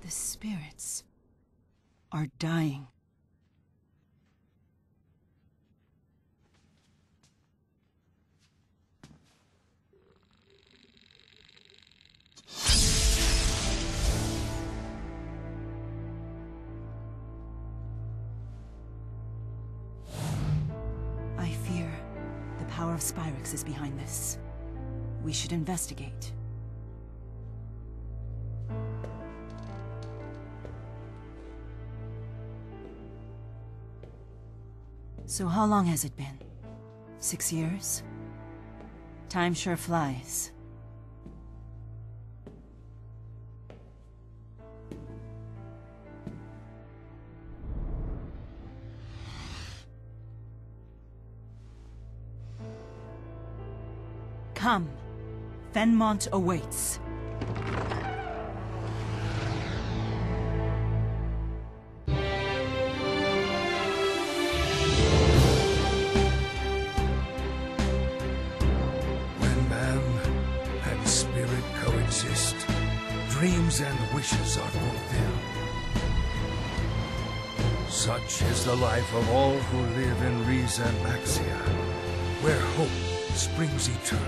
The spirits are dying. I fear the power of Spyrix is behind this. We should investigate. So how long has it been? 6 years? Time sure flies. Come. Fenmont awaits. Dreams and wishes are fulfilled. Such is the life of all who live in Riza and Maxia, where hope springs eternal.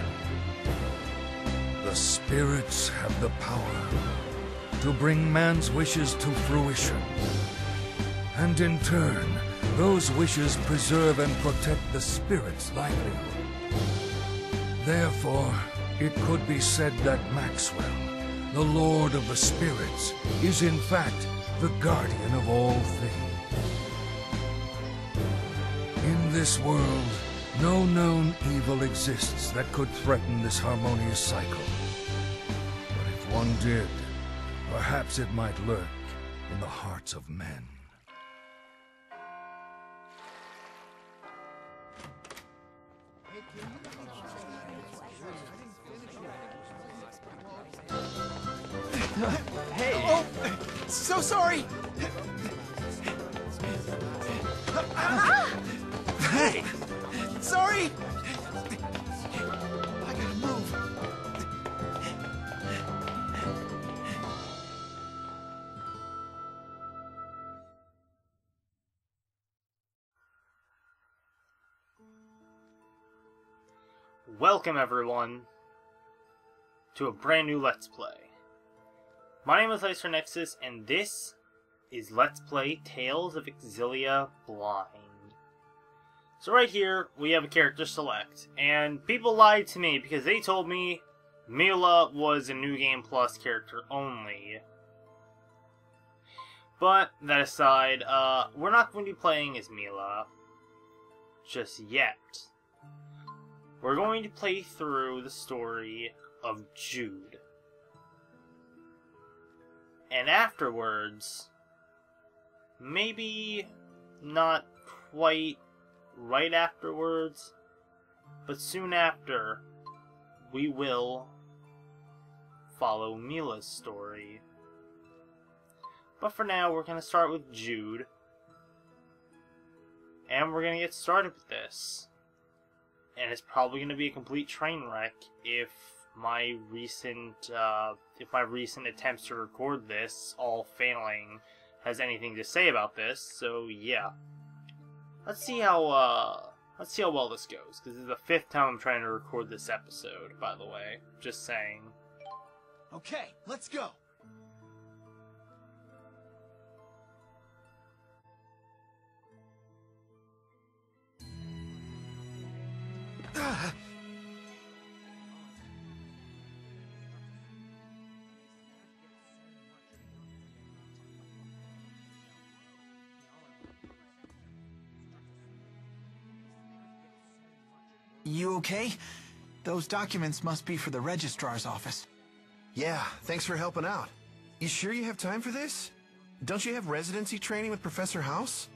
The spirits have the power to bring man's wishes to fruition. And in turn, those wishes preserve and protect the spirit's livelihood. Therefore, it could be said that Maxwell, the Lord of the Spirits, is in fact the guardian of all things. In this world, no known evil exists that could threaten this harmonious cycle. But if one did, perhaps it might lurk in the hearts of men. Hey! Oh! So sorry! Hey! Sorry! I gotta move. Welcome everyone to a brand new Let's Play. My name is Mathis Nexus, and this is Let's Play Tales of Xillia Blind. So right here, we have a character select, and people lied to me because they told me Mila was a New Game Plus character only. But, that aside, we're not going to be playing as Mila just yet. We're going to play through the story of Jude. And afterwards, maybe not quite right afterwards, but soon after, we will follow Mila's story. But for now, we're going to start with Jude. And we're going to get started with this. And it's probably going to be a complete train wreck if my recent attempts to record this, all failing, has anything to say about this. So yeah, let's see how well this goes, because this is the 5th time I'm trying to record this episode, by the way. Just saying. Okay, let's go. You okay? Those documents must be for the registrar's office. Yeah, thanks for helping out. You sure you have time for this? Don't you have residency training with Professor Haus?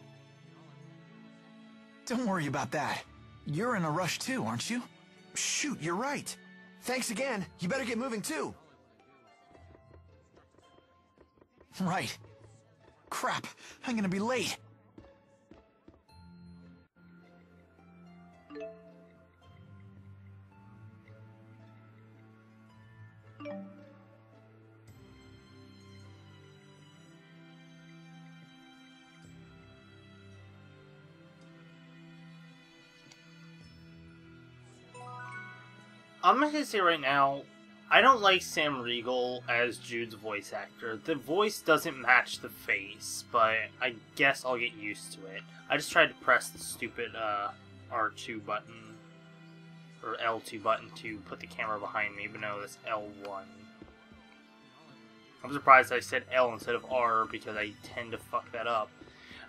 Don't worry about that. You're in a rush too, aren't you? Shoot, you're right. Thanks again. You better get moving too. Right. Crap, I'm gonna be late. I'm gonna say right now, I don't like Sam Riegel as Jude's voice actor. The voice doesn't match the face, but I guess I'll get used to it. I just tried to press the stupid R2 button, or L2 button to put the camera behind me, but no, that's L1. I'm surprised I said L instead of R because I tend to fuck that up.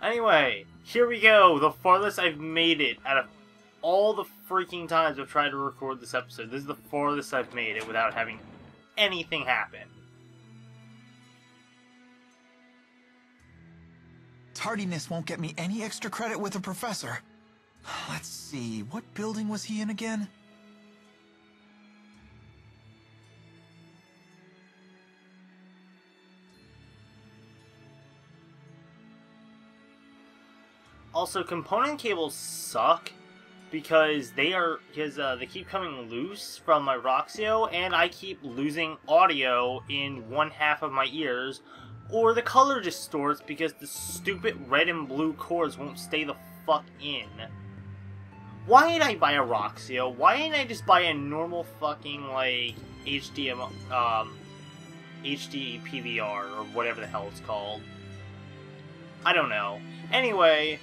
Anyway, here we go, the farthest I've made it out of all the freaking times I've tried to record this episode. This is the farthest I've made it without having anything happen. Tardiness won't get me any extra credit with a professor. Let's see, what building was he in again? Also, component cables suck because they keep coming loose from my Roxio, and I keep losing audio in one half of my ears, or the color distorts because the stupid red and blue cords won't stay the fuck in. Why did I buy a Roxio? Why didn't I just buy a normal fucking, like, HD PVR, or whatever the hell it's called? I don't know. Anyway,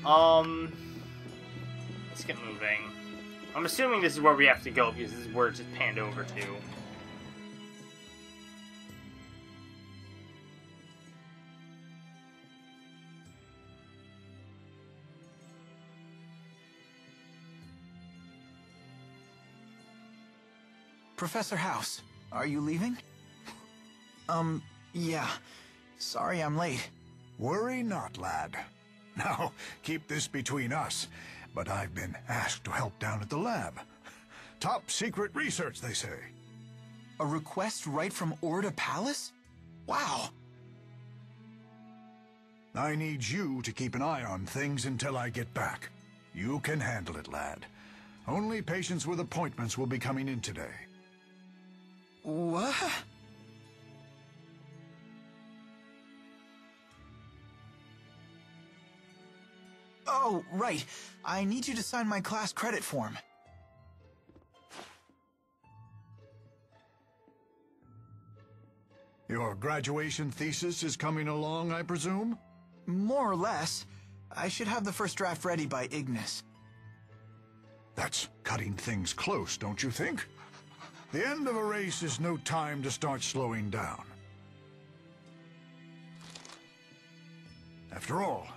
let's get moving. I'm assuming this is where we have to go, because this is where it's just panned over to. Professor Haus, are you leaving? Yeah. Sorry I'm late. Worry not, lad. Now, keep this between us, but I've been asked to help down at the lab. Top secret research, they say. A request right from Orda Palace? Wow. I need you to keep an eye on things until I get back. You can handle it, lad. Only patients with appointments will be coming in today. What? Oh, right. I need you to sign my class credit form. Your graduation thesis is coming along, I presume? More or less. I should have the first draft ready by Ignis. That's cutting things close, don't you think? The end of a race is no time to start slowing down. After all,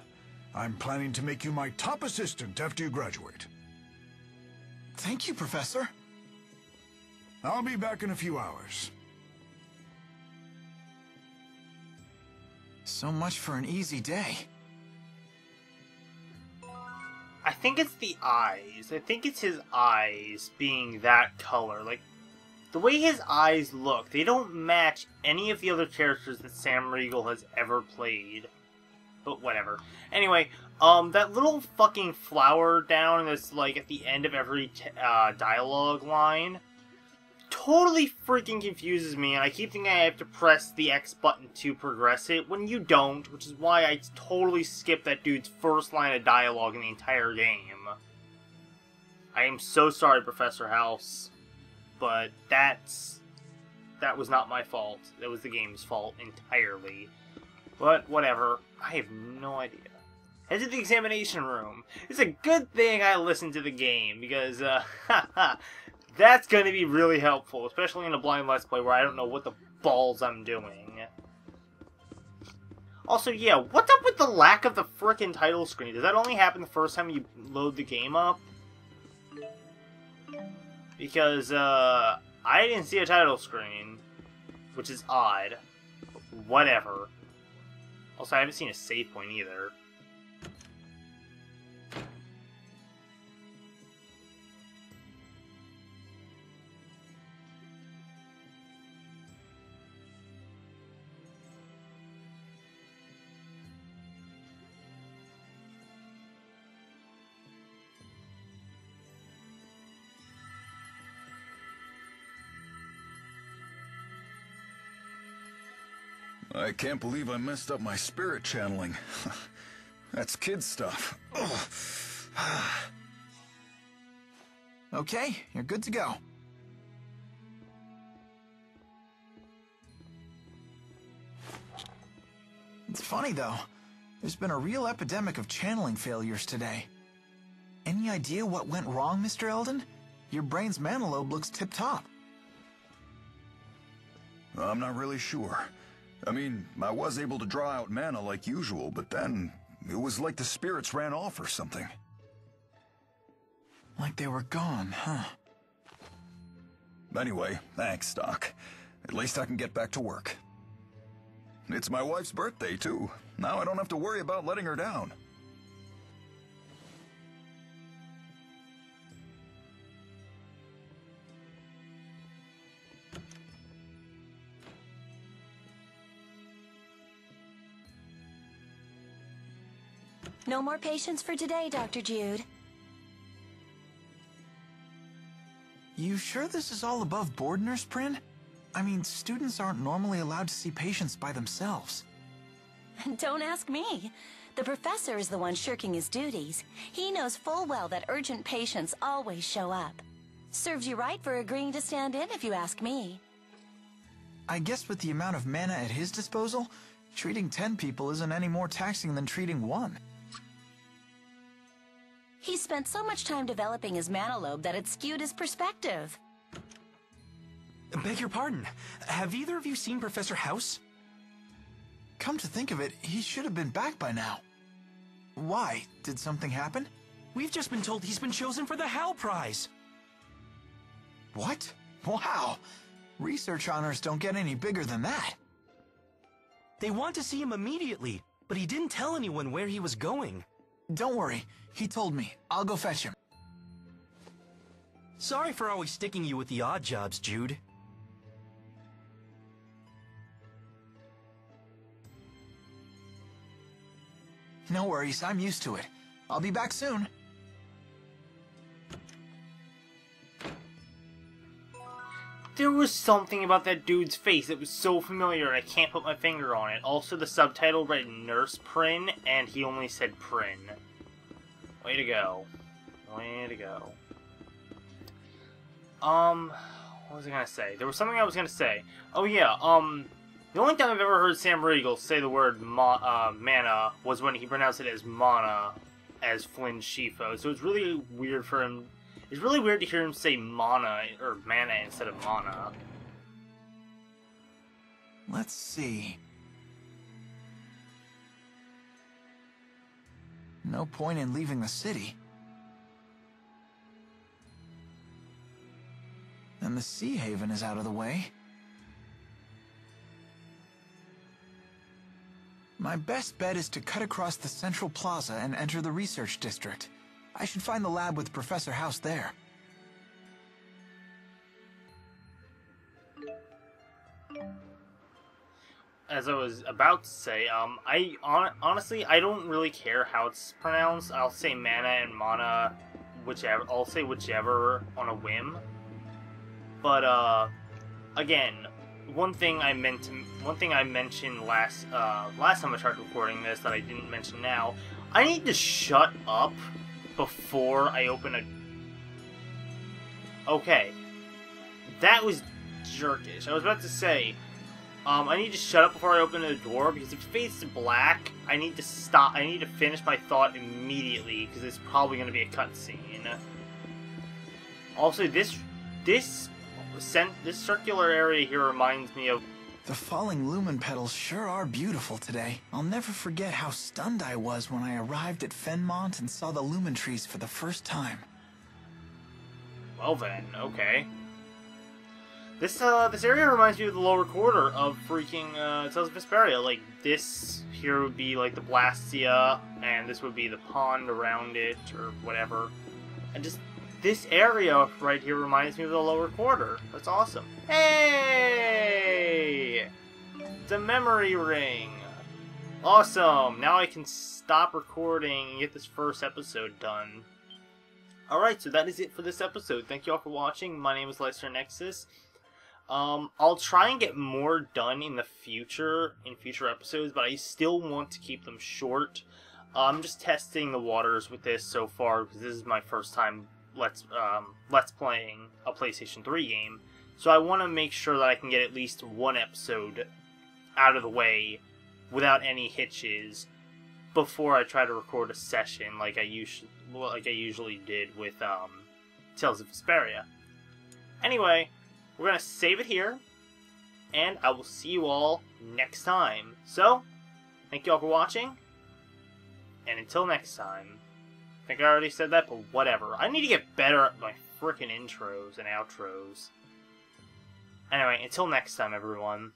I'm planning to make you my top assistant after you graduate. Thank you, Professor. I'll be back in a few hours. So much for an easy day. I think it's the eyes. I think it's his eyes being that color. Like, the way his eyes look, they don't match any of the other characters that Sam Riegel has ever played. But whatever. Anyway, that little fucking flower down that's, like, at the end of every dialogue line totally freaking confuses me, and I keep thinking I have to press the X button to progress it, when you don't, which is why I totally skipped that dude's first line of dialogue in the entire game. I am so sorry, Professor Haus, but that was not my fault. That was the game's fault entirely. But whatever, I have no idea. Head to the examination room. It's a good thing I listened to the game, because, that's going to be really helpful, especially in a blind Let's Play where I don't know what the balls I'm doing. Also, yeah, what's up with the lack of the frickin' title screen? Does that only happen the first time you load the game up? Because, I didn't see a title screen, which is odd. Whatever. Also, I haven't seen a save point either. I can't believe I messed up my spirit channeling. That's kid stuff. Okay, you're good to go. It's funny, though. There's been a real epidemic of channeling failures today. Any idea what went wrong, Mr. Eldon? Your brain's mana lobe looks tip-top. I'm not really sure. I mean, I was able to draw out mana like usual, but then it was like the spirits ran off or something. Like they were gone, huh? Anyway, thanks, Doc. At least I can get back to work. It's my wife's birthday, too. Now I don't have to worry about letting her down. No more patients for today, Dr. Jude. You sure this is all above board, Nurse Prin? I mean, students aren't normally allowed to see patients by themselves. Don't ask me. The professor is the one shirking his duties. He knows full well that urgent patients always show up. Serves you right for agreeing to stand in, if you ask me. I guess with the amount of mana at his disposal, treating 10 people isn't any more taxing than treating 1. He spent so much time developing his mana lobe that it skewed his perspective. Beg your pardon. Have either of you seen Professor Haus? Come to think of it, he should have been back by now. Why? Did something happen? We've just been told he's been chosen for the Hal Prize. What? Wow. Research honors don't get any bigger than that. They want to see him immediately, but he didn't tell anyone where he was going. Don't worry. He told me. I'll go fetch him. Sorry for always sticking you with the odd jobs, Jude. No worries, I'm used to it. I'll be back soon. There was something about that dude's face that was so familiar I can't put my finger on it. Also, the subtitle read Nurse Prin, and he only said Prin. Way to go. Way to go. What was I gonna say? There was something I was gonna say. Oh yeah, the only time I've ever heard Sam Riegel say the word mana was when he pronounced it as mana, as Flynn Shifo. So it's really weird for him. It's really weird to hear him say mana, or mana instead of mana. Let's see. No point in leaving the city. And the Sea Haven is out of the way. My best bet is to cut across the central plaza and enter the research district. I should find the lab with Professor Haus there. As I was about to say, honestly, I don't really care how it's pronounced. I'll say mana and mana, whichever. I'll say whichever on a whim. But again, one thing I mentioned last time I tried recording this that I didn't mention now. I need to shut up before I open a... Okay. That was jerkish. I was about to say, I need to shut up before I open the door, because if it fades to black, I need to stop. I need to finish my thought immediately, because it's probably going to be a cutscene. Also, this circular area here reminds me of... The falling lumen petals sure are beautiful today. I'll never forget how stunned I was when I arrived at Fenmont and saw the lumen trees for the first time. Well then, okay. This area reminds me of the lower quarter of freaking Tales of Vesperia. Like, this here would be like the Blastia, and this would be the pond around it, or whatever. And just this area right here reminds me of the lower quarter. That's awesome. Hey! The memory ring! Awesome! Now I can stop recording and get this first episode done. Alright, so that is it for this episode. Thank you all for watching. My name is Leicester Nexus. I'll try and get more done in the future, in future episodes, but I still want to keep them short. I'm just testing the waters with this so far, because this is my first time let's playing a PlayStation 3 game. So I want to make sure that I can get at least one episode out of the way without any hitches before I try to record a session like I usually did with Tales of Vesperia. Anyway, we're gonna save it here, and I will see you all next time. So, thank you all for watching, and until next time. I think I already said that, but whatever. I need to get better at my frickin' intros and outros. Anyway, until next time, everyone.